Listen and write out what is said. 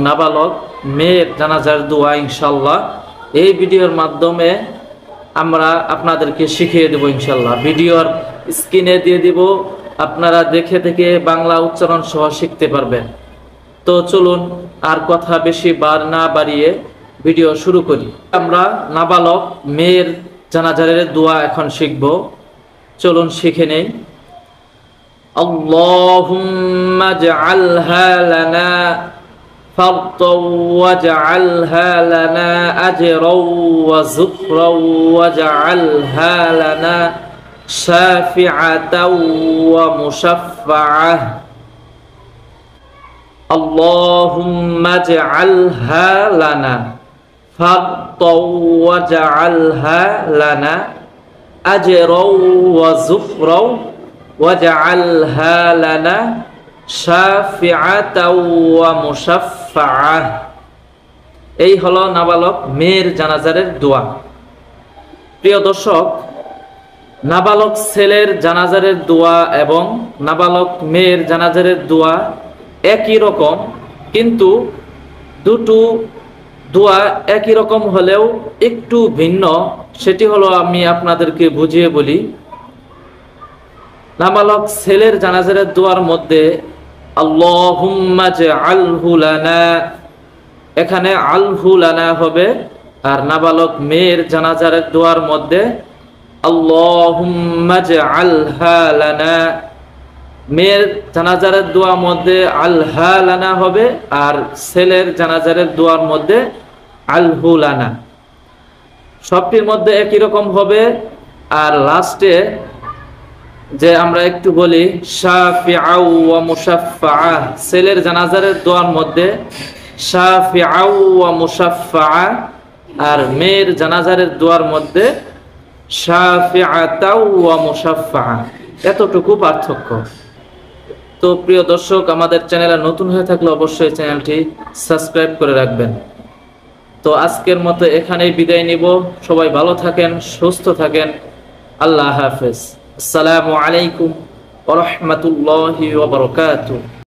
নাবালক মেয়ের জানাজার দোয়া ইনশাআল্লাহ এই ভিডিওর মাধ্যমে আমরা আপনাদেরকে শিখিয়ে দেব ইনশাআল্লাহ। ভিডিওর স্ক্রিনে দিয়ে দিব, আপনারা দেখে দেখে বাংলা উচ্চারণ সহ শিখতে পারবেন। তো চলুন আর কথা বেশি না বাড়িয়ে ভিডিও শুরু করি। আমরা নাবালক মেয়ের জানাজারের দোয়া এখন শিখব, চলুন শিখে নেই। আল্লাহুম্মা জাআলহা লানা فرطا واجعلها لنا أجرا وزخرا واجعلها لنا شافعة ومشفعة اللهم اجعلها لنا فرطا واجعلها لنا أجرا وزخرا واجعلها لنا শাফিআতাও ওয়া মুশাফফাআহ। এই হলো নাবালক মেয়ের জানাজারের দোয়া। প্রিয় দর্শক, নাবালক ছেলের জানাজারের দোয়া এবং নাবালক মেয়ের জানাজারের দোয়া একই রকম, কিন্তু দুটো দোয়া একই রকম হলেও একটু ভিন্ন। সেটি হলো আমি আপনাদেরকে বুঝিয়ে বলি। নাবালক ছেলের জানাজারের দোয়ার মধ্যে আল্লাহুম্মা জাআলহু লানা, এখানে আলহু লানা হবে। আর নাবালক মেয়ের জানাজারের দোয়ার মধ্যে আল্লাহুম্মা জাআলহা লানা, মেয়ের জানাজারের দোয়ার মধ্যে আলহা লানা হবে, আর ছেলের জানাজারের দোয়ার মধ্যে আলহু লানা। সবটির মধ্যে একই রকম হবে। আর লাস্টে যে আমরা একটু বলি শাফিআউ ওয়া মুশাফফাআহ, ছেলের জানাজারের দোয়ার মধ্যে শাফিআউ ওয়া মুশাফফাআহ, আর মেয়ের জানাজারের দোয়ার মধ্যে শাফিআতাউ ওয়া মুশাফফাআহ। এতটুকু পার্থক্য। তো প্রিয় দর্শক, আমাদের চ্যানেলে নতুন হয়ে থাকলে অবশ্যই চ্যানেলটি সাবস্ক্রাইব করে রাখবেন। তো আজকের মতো এখানেই বিদায় নিব। সবাই ভালো থাকেন, সুস্থ থাকেন। আল্লাহ হাফেজ। আসসালামু আলাইকুম ওয়া রাহমাতুল্লাহি ওয়া বারাকাতুহু।